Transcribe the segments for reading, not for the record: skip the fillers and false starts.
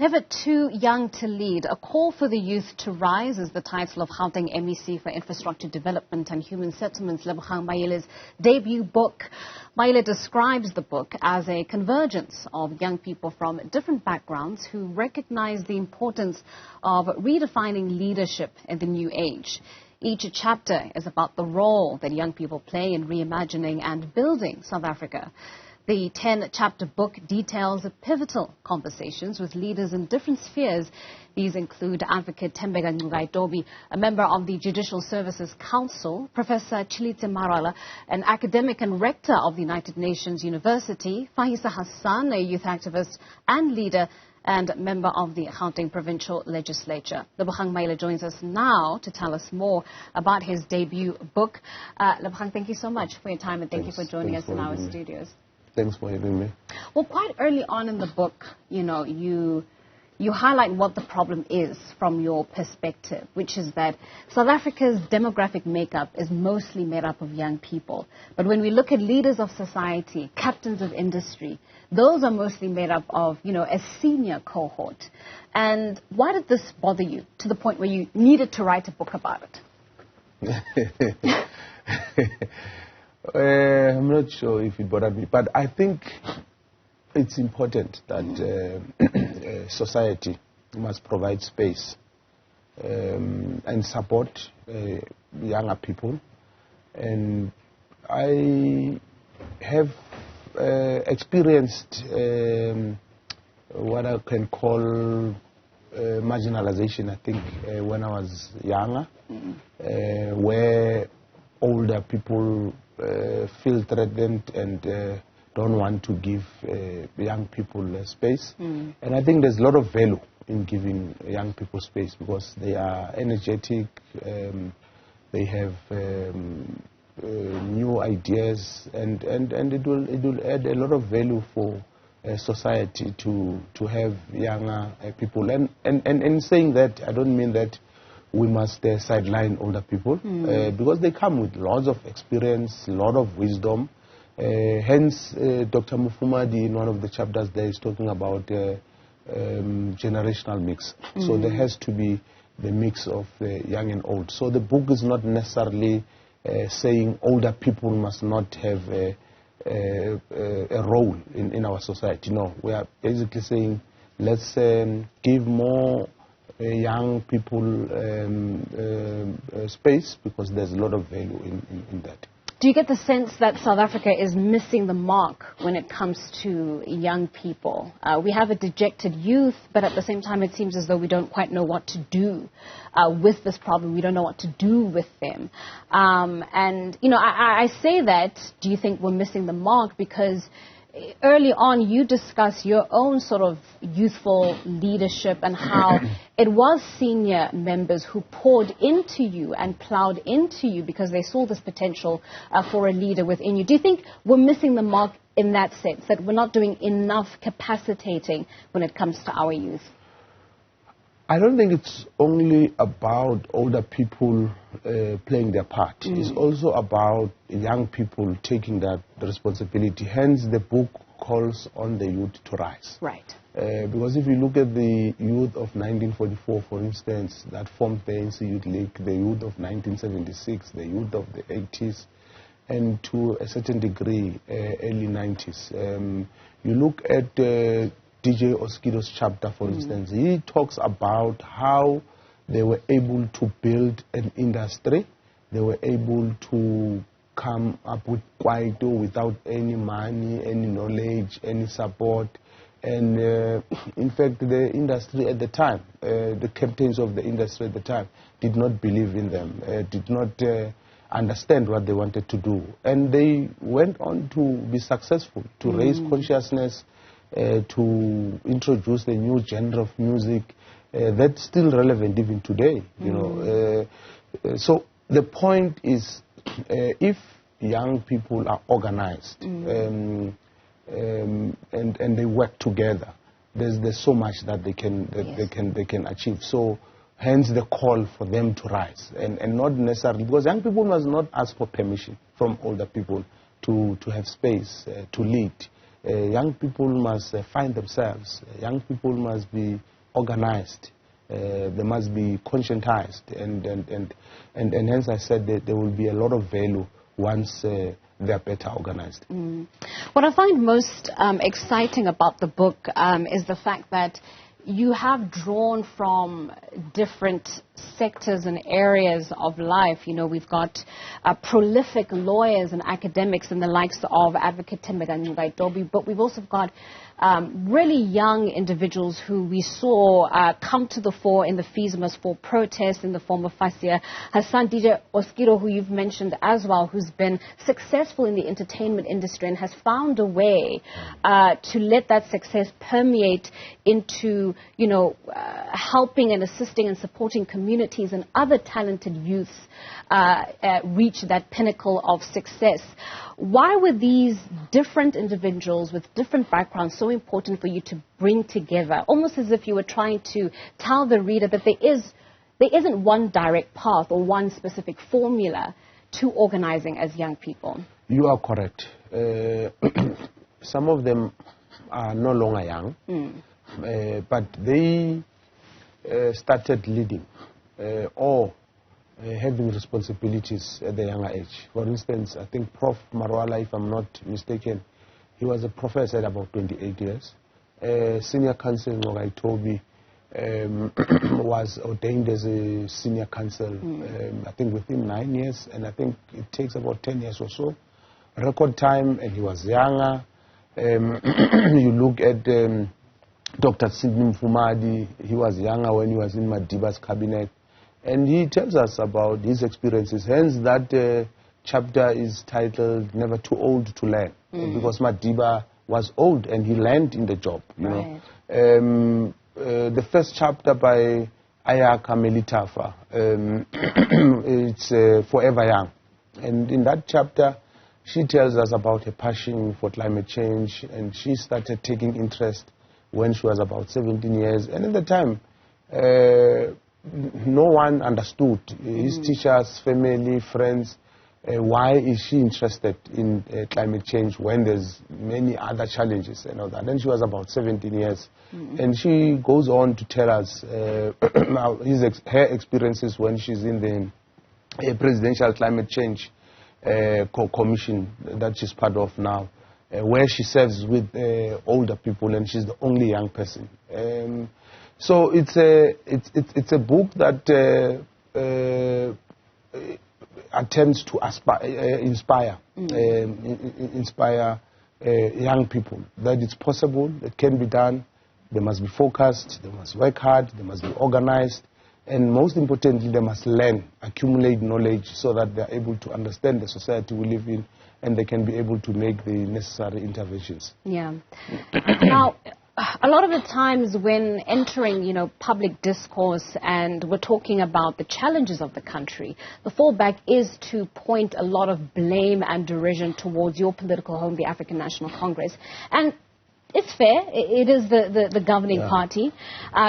Never too young to lead. A call for the youth to rise is the title of Gauteng MEC for Infrastructure Development and Human Settlements, Lebogang Maile's debut book. Maile describes the book as a convergence of young people from different backgrounds who recognize the importance of redefining leadership in the new age. Each chapter is about the role that young people play in reimagining and building South Africa. The 10-chapter book details pivotal conversations with leaders in different spheres. These include Advocate Tembeka Ngcukaitobi, a member of the Judicial Services Council, Professor Tshilidzi Marwala, an academic and rector of the United Nations University, Fasiha Hassan, a youth activist and leader, and member of the Gauteng Provincial Legislature. Lebogang Maile joins us now to tell us more about his debut book. Lebogang, thank you so much for your time and thank you for joining us in our studios. Thanks for having me. Well, quite early on in the book, you highlight what the problem is from your perspective, which is that South Africa's demographic makeup is mostly made up of young people. But when we look at leaders of society, captains of industry, those are mostly made up of, a senior cohort. And why did this bother you to the point where you needed to write a book about it? I'm not sure if it bothered me, but I think it's important that society must provide space and support younger people. And I have experienced what I can call marginalization, I think, when I was younger, where older people feel threatened and don't want to give young people space. And I think there's a lot of value in giving young people space because they are energetic, they have new ideas, and it will add a lot of value for society to have younger people. And in saying that, I don't mean that we must sideline older people because they come with lots of experience, a lot of wisdom. Hence, Dr. Mufumadi, in one of the chapters there, is talking about generational mix. So there has to be the mix of young and old. So the book is not necessarily saying older people must not have a role in our society. No, we are basically saying let's give more young people space because there's a lot of value in that. Do you get the sense that South Africa is missing the mark when it comes to young people? We have a dejected youth, but at the same time it seems as though we don't quite know what to do with this problem. We don't know what to do with them. I say that, do you think we're missing the mark? Because early on, you discuss your own sort of youthful leadership and how it was senior members who poured into you and plowed into you because they saw this potential for a leader within you. Do you think we're missing the mark in that sense, that we're not doing enough capacitating when it comes to our youth? I don't think it's only about older people playing their part. It's also about young people taking that responsibility. Hence, the book calls on the youth to rise. Right. Because if you look at the youth of 1944, for instance, that formed the ANC Youth League, the youth of 1976, the youth of the 80s, and to a certain degree, early 90s. You look at DJ Oskido's chapter, for instance, he talks about how they were able to build an industry. They were able to come up with Kwaito without any money, any knowledge, any support. And in fact, the industry at the time, the captains of the industry at the time, did not believe in them, did not understand what they wanted to do. And they went on to be successful, to raise consciousness, to introduce a new genre of music that's still relevant even today. So the point is, if young people are organized and they work together, there's so much that they can achieve. So hence the call for them to rise, and not necessarily because young people must not ask for permission from older people to have space to lead. young people must find themselves. Young people must be organized. They must be conscientized, and hence I said that there will be a lot of value once they are better organized. What I find most exciting about the book is the fact that you have drawn from different sectors and areas of life. You know, we've got prolific lawyers and academics and the likes of Advocate Tembeka Ngcukaitobi, but we've also got really young individuals who we saw come to the fore in the Fees Must Fall protest in the form of Fasiha Hassan, DJ Oskiro, who you've mentioned as well, who's been successful in the entertainment industry and has found a way to let that success permeate into, you know, helping and assisting and supporting communities and other talented youths reach that pinnacle of success. Why were these different individuals with different backgrounds so important for you to bring together, almost as if you were trying to tell the reader that there isn't one direct path or one specific formula to organizing as young people? You are correct. Some of them are no longer young, but they started leading or having responsibilities at a younger age. For instance, I think Prof. Marwala, if I'm not mistaken, he was a professor at about 28 years. Senior Counsel Ngcukaitobi was ordained as a senior counsel, I think within 9 years, and I think it takes about 10 years or so. Record time, and he was younger. You look at Dr. Tshilidzi Marwala, he was younger when he was in Madiba's cabinet. And he tells us about his experiences. Hence, that chapter is titled "Never Too Old to Learn," because Madiba was old and he learned in the job. You know, the first chapter by Ayaka Melitafa, it's Forever Young, and in that chapter, she tells us about her passion for climate change, and she started taking interest when she was about 17 years, and at the time. No one understood, his teachers, family, friends, why is she interested in climate change when there's many other challenges and all that. Then she was about 17 years, and she goes on to tell us her experiences when she's in the Presidential Climate Change Commission that she's part of now, where she serves with older people, and she's the only young person. So it's a book that attempts to inspire young people that it's possible, it can be done. They must be focused, they must work hard, they must be organized, and most importantly, they must learn, accumulate knowledge so that they are able to understand the society we live in, and they can be able to make the necessary interventions. Yeah. Now, a lot of the times when entering, you know, public discourse and we're talking about the challenges of the country, the fallback is to point a lot of blame and derision towards your political home, the African National Congress. And it's fair. It is the governing party.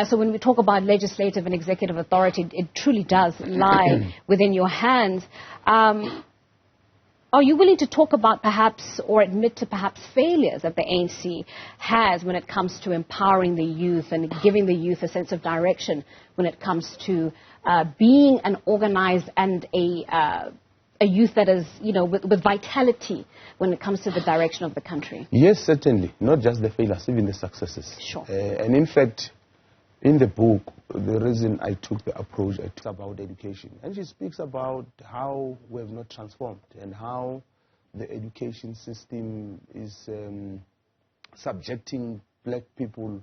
So when we talk about legislative and executive authority, it truly does lie within your hands. Are you willing to talk about perhaps or admit to perhaps failures that the ANC has when it comes to empowering the youth and giving the youth a sense of direction when it comes to being an organized and a youth that is, you know, with vitality when it comes to the direction of the country? Yes, certainly. Not just the failures, even the successes. Sure. And in fact, in the book, the reason I took the approach, I talk about education. And she speaks about how we have not transformed and how the education system is subjecting black people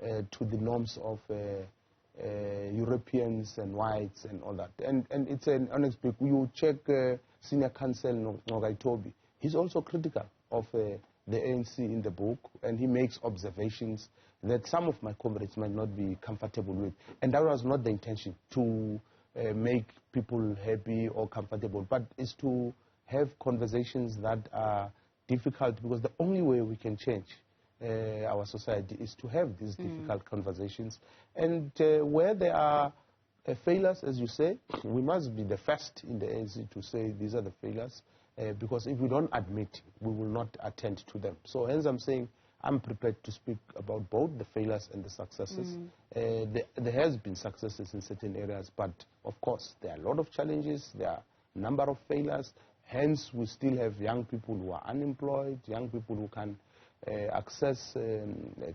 to the norms of Europeans and whites and all that. And it's an honest book. You check Senior Counsel Ngcukaitobi. He's also critical of the ANC in the book, and he makes observations that some of my comrades might not be comfortable with. And that was not the intention, to make people happy or comfortable, but is to have conversations that are difficult, because the only way we can change our society is to have these difficult conversations. And where there are failures, as you say, we must be the first in the ANC to say these are the failures, because if we don't admit, we will not attend to them. So hence I'm saying I'm prepared to speak about both the failures and the successes. There has been successes in certain areas, but of course there are a lot of challenges, there are a number of failures. Hence we still have young people who are unemployed, young people who can access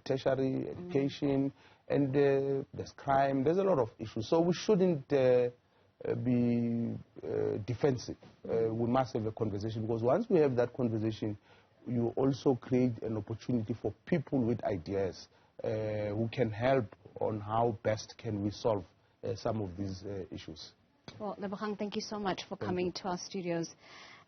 tertiary education, and there's crime, there's a lot of issues. So we shouldn't be defensive. We must have a conversation, because once we have that conversation, you also create an opportunity for people with ideas who can help on how best can we solve some of these issues. Well, Lebogang, thank you so much for coming to our studios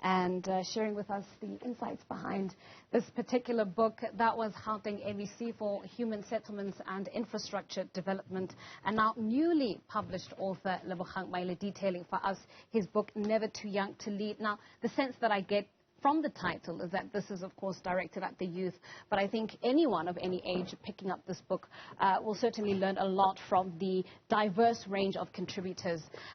and sharing with us the insights behind this particular book. That was Gauteng MEC for Human Settlements and Infrastructure Development, and now newly published author Lebogang Maile detailing for us his book, Never Too Young to Lead. Now, the sense that I get from the title is that this is, of course, directed at the youth, but I think anyone of any age picking up this book will certainly learn a lot from the diverse range of contributors.